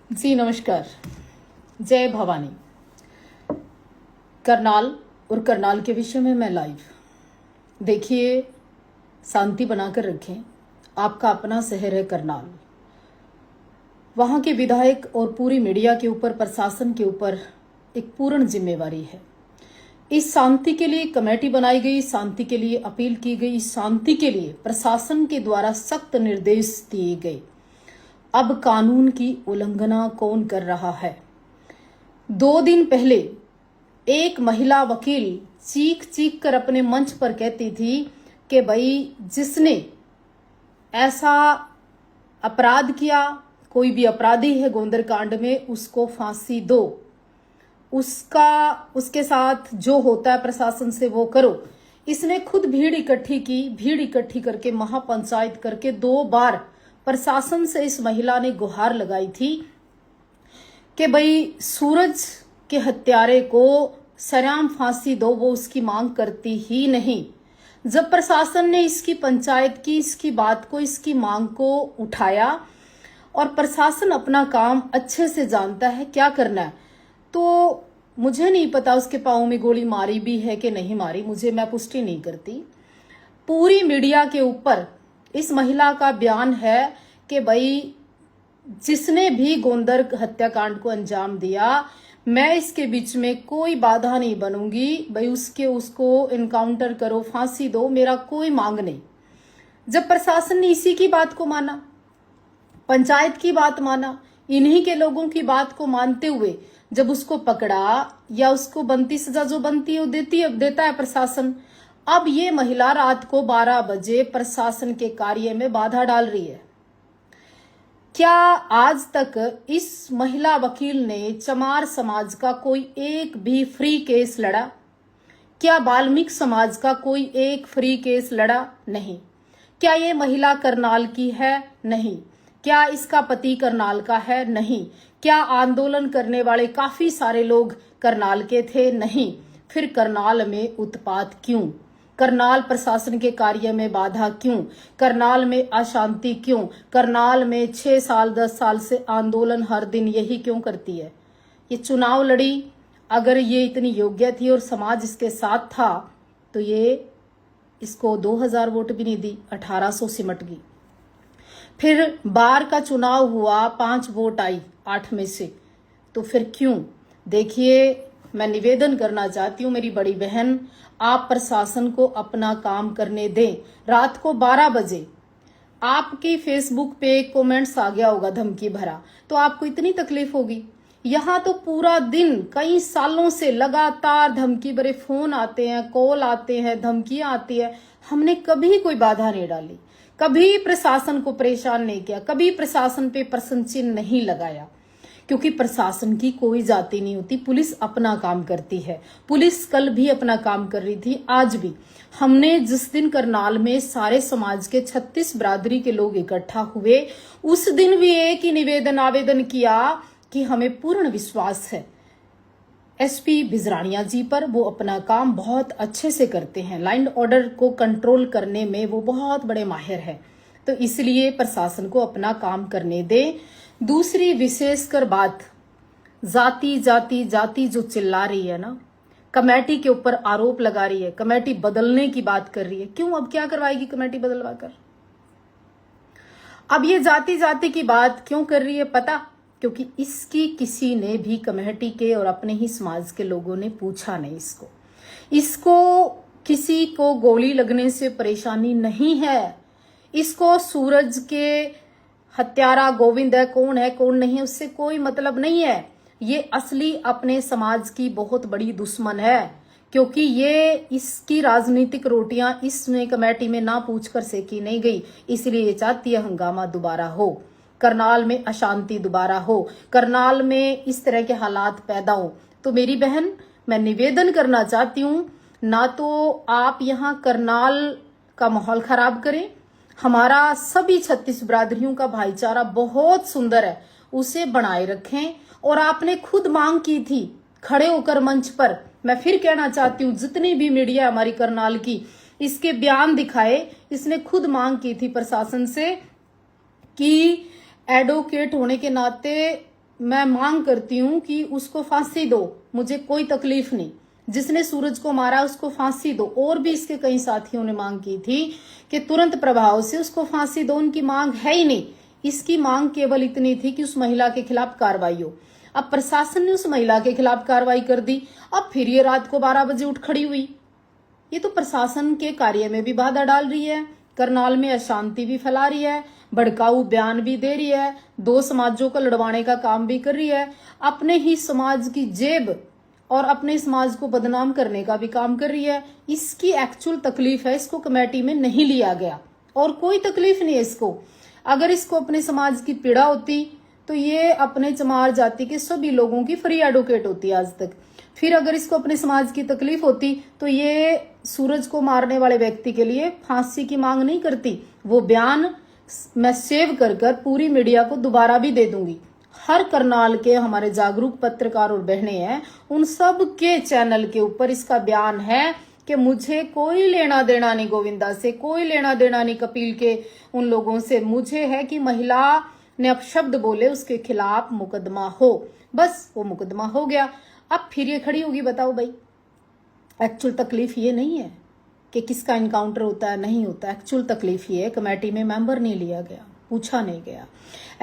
जी नमस्कार। जय भवानी। करनाल और करनाल के विषय में मैं लाइव। देखिए, शांति बनाकर रखें। आपका अपना शहर है करनाल। वहाँ के विधायक और पूरी मीडिया के ऊपर, प्रशासन के ऊपर एक पूर्ण जिम्मेवारी है। इस शांति के लिए कमेटी बनाई गई, शांति के लिए अपील की गई, शांति के लिए प्रशासन के द्वारा सख्त निर्देश दिए गए। अब कानून की उल्लंघना कौन कर रहा है? 2 दिन पहले एक महिला वकील चीख चीख कर अपने मंच पर कहती थी कि भाई जिसने ऐसा अपराध किया, कोई भी अपराधी है गोंदर कांड में, उसको फांसी दो, उसके साथ जो होता है प्रशासन से वो करो। इसने खुद भीड़ इकट्ठी की, भीड़ इकट्ठी करके महापंचायत करके 2 बार प्रशासन से इस महिला ने गुहार लगाई थी कि भाई सूरज के हत्यारे को सरेआम फांसी दो। वो उसकी मांग करती ही नहीं। जब प्रशासन ने इसकी पंचायत की, इसकी बात को, इसकी मांग को उठाया, और प्रशासन अपना काम अच्छे से जानता है क्या करना है, तो मुझे नहीं पता उसके पाँव में गोली मारी भी है कि नहीं मारी, मैं पुष्टि नहीं करती। पूरी मीडिया के ऊपर इस महिला का बयान है कि भाई जिसने भी गोंदर हत्याकांड को अंजाम दिया, मैं इसके बीच में कोई बाधा नहीं बनूंगी। भाई उसको इनकाउंटर करो, फांसी दो, मेरा कोई मांग नहीं। जब प्रशासन ने इसी की बात को माना, पंचायत की बात माना, इन्हीं के लोगों की बात को मानते हुए जब उसको पकड़ा या उसको बनती सजा जो बनती है देता है प्रशासन, अब ये महिला रात को 12 बजे प्रशासन के कार्य में बाधा डाल रही है। क्या आज तक इस महिला वकील ने चमार समाज का कोई एक भी फ्री केस लड़ा? क्या वाल्मीकि समाज का कोई एक फ्री केस लड़ा? नहीं। क्या ये महिला करनाल की है? नहीं। क्या इसका पति करनाल का है? नहीं। क्या आंदोलन करने वाले काफी सारे लोग करनाल के थे? नहीं। फिर करनाल में उत्पात क्यों? करनाल प्रशासन के कार्य में बाधा क्यों? करनाल में अशांति क्यों? करनाल में 6 साल 10 साल से आंदोलन हर दिन यही क्यों करती है? ये चुनाव लड़ी, अगर ये इतनी योग्य थी और समाज इसके साथ था, तो ये इसको 2000 वोट भी नहीं दी, 1800 सिमट गई। फिर बार का चुनाव हुआ, 5 वोट आई 8 में से, तो फिर क्यों? देखिए, मैं निवेदन करना चाहती हूँ मेरी बड़ी बहन, आप प्रशासन को अपना काम करने दें। रात को 12 बजे आपकी फेसबुक पे कमेंट्स आ गया होगा धमकी भरा, तो आपको इतनी तकलीफ होगी। यहाँ तो पूरा दिन कई सालों से लगातार धमकी भरे फोन आते हैं, कॉल आते हैं, धमकियां आती है। हमने कभी कोई बाधा नहीं डाली, कभी प्रशासन को परेशान नहीं किया, कभी प्रशासन पे प्रश्न चिन्ह नहीं लगाया, क्योंकि प्रशासन की कोई जाति नहीं होती। पुलिस अपना काम करती है। पुलिस कल भी अपना काम कर रही थी, आज भी। हमने जिस दिन करनाल में सारे समाज के 36 बिरादरी के लोग इकट्ठा हुए, उस दिन भी एक ही आवेदन किया कि हमें पूर्ण विश्वास है एसपी बिजरानिया जी पर। वो अपना काम बहुत अच्छे से करते हैं, लाइन ऑर्डर को कंट्रोल करने में वो बहुत बड़े माहिर है, तो इसलिए प्रशासन को अपना काम करने दे। दूसरी विशेषकर बात, जाति जाति जाति जो चिल्ला रही है ना, कमेटी के ऊपर आरोप लगा रही है, कमेटी बदलने की बात कर रही है। क्यों? अब क्या करवाएगी कमेटी बदलवाकर? अब ये जाति जाति की बात क्यों कर रही है पता? क्योंकि इसकी किसी ने भी कमेटी के और अपने ही समाज के लोगों ने पूछा नहीं। इसको किसी को गोली लगने से परेशानी नहीं है। इसको सूरज के हत्यारा गोविंद है, कौन है कौन नहीं है, उससे कोई मतलब नहीं है। ये असली अपने समाज की बहुत बड़ी दुश्मन है, क्योंकि ये इसकी राजनीतिक रोटियां इसमें कमेटी में ना पूछकर सेकी नहीं गई, इसलिए ये चाहती है हंगामा दोबारा हो, करनाल में अशांति दोबारा हो, करनाल में इस तरह के हालात पैदा हो। तो मेरी बहन, मैं निवेदन करना चाहती हूँ, ना तो आप यहाँ करनाल का माहौल खराब करें। हमारा सभी 36 बिरादरियों का भाईचारा बहुत सुंदर है, उसे बनाए रखें। और आपने खुद मांग की थी खड़े होकर मंच पर, मैं फिर कहना चाहती हूँ, जितनी भी मीडिया हमारी करनाल की इसके बयान दिखाए, इसने खुद मांग की थी प्रशासन से कि एडवोकेट होने के नाते मैं मांग करती हूँ कि उसको फांसी दो, मुझे कोई तकलीफ नहीं। जिसने सूरज को मारा उसको फांसी दो। और भी इसके कई साथियों ने मांग की थी कि तुरंत प्रभाव से उसको फांसी दो। उनकी मांग है ही नहीं। इसकी मांग केवल इतनी थी कि उस महिला के खिलाफ कार्रवाई हो। अब प्रशासन ने उस महिला के खिलाफ कार्रवाई कर दी। अब फिर ये रात को 12 बजे उठ खड़ी हुई। ये तो प्रशासन के कार्य में भी बाधा डाल रही है, करनाल में अशांति भी फैला रही है, भड़काऊ बयान भी दे रही है, दो समाजों को लड़वाने का काम भी कर रही है, अपने ही समाज की जेब और अपने समाज को बदनाम करने का भी काम कर रही है। इसकी एक्चुअल तकलीफ है, इसको कमेटी में नहीं लिया गया और कोई तकलीफ नहीं है इसको। अगर इसको अपने समाज की पीड़ा होती तो ये अपने चमार जाति के सभी लोगों की फ्री एडवोकेट होती आज तक। फिर अगर इसको अपने समाज की तकलीफ होती तो ये सूरज को मारने वाले व्यक्ति के लिए फांसी की मांग नहीं करती। वो बयान मैं सेव कर पूरी मीडिया को दोबारा भी दे दूंगी। हर करनाल के हमारे जागरूक पत्रकार और बहनें हैं, उन सब के चैनल के ऊपर इसका बयान है कि मुझे कोई लेना देना नहीं गोविंदा से, कोई लेना देना नहीं कपिल के उन लोगों से। मुझे है कि महिला ने अपशब्द बोले उसके खिलाफ मुकदमा हो। बस वो मुकदमा हो गया। अब फिर ये खड़ी होगी, बताओ भाई। एक्चुअल तकलीफ ये नहीं है कि किसका इनकाउंटर होता है नहीं होता। एक्चुअल तकलीफ ये है कमेटी में मेंबर नहीं लिया गया, पूछा नहीं गया।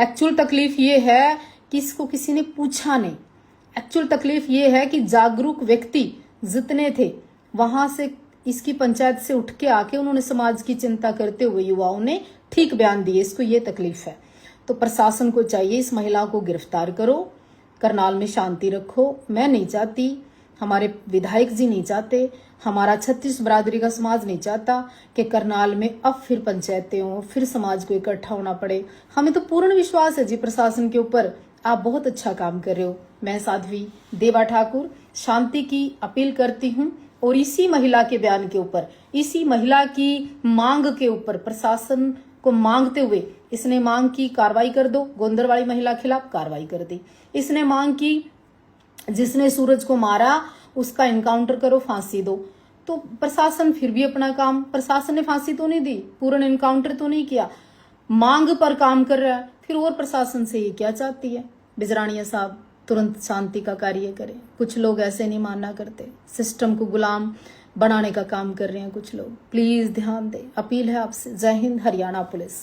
एक्चुअल तकलीफ ये है कि इसको किसी ने पूछा नहीं। एक्चुअल तकलीफ ये है कि जागरूक व्यक्ति जितने थे वहां से इसकी पंचायत से उठ के आके उन्होंने समाज की चिंता करते हुए युवाओं ने ठीक बयान दिए। इसको ये तकलीफ है। तो प्रशासन को चाहिए इस महिला को गिरफ्तार करो, करनाल में शांति रखो। मैं नहीं चाहती, हमारे विधायक जी नहीं चाहते, हमारा 36 बरादरी का समाज नहीं चाहता कि करनाल में अब फिर पंचायतें हों, फिर समाज को इकट्ठा होना पड़े। हमें तो पूर्ण विश्वास है जी प्रशासन के ऊपर, आप बहुत अच्छा काम कर रहे हो। मैं साध्वी देवा ठाकुर शांति की अपील करती हूँ और इसी महिला के बयान के ऊपर, इसी महिला की मांग के ऊपर प्रशासन को मांगते हुए इसने मांग की कार्रवाई कर दो। गोंदर वाली महिला खिलाफ कार्रवाई कर दी। इसने मांग की जिसने सूरज को मारा उसका इनकाउंटर करो, फांसी दो। तो प्रशासन फिर भी अपना काम, प्रशासन ने फांसी तो नहीं दी, पूर्ण इनकाउंटर तो नहीं किया, मांग पर काम कर रहा है। फिर और प्रशासन से ये क्या चाहती है? बिजरानिया साहब तुरंत शांति का कार्य करें। कुछ लोग ऐसे नहीं मानना करते, सिस्टम को गुलाम बनाने का काम कर रहे हैं कुछ लोग। प्लीज ध्यान दें, अपील है आपसे। जय हिंद, हरियाणा पुलिस।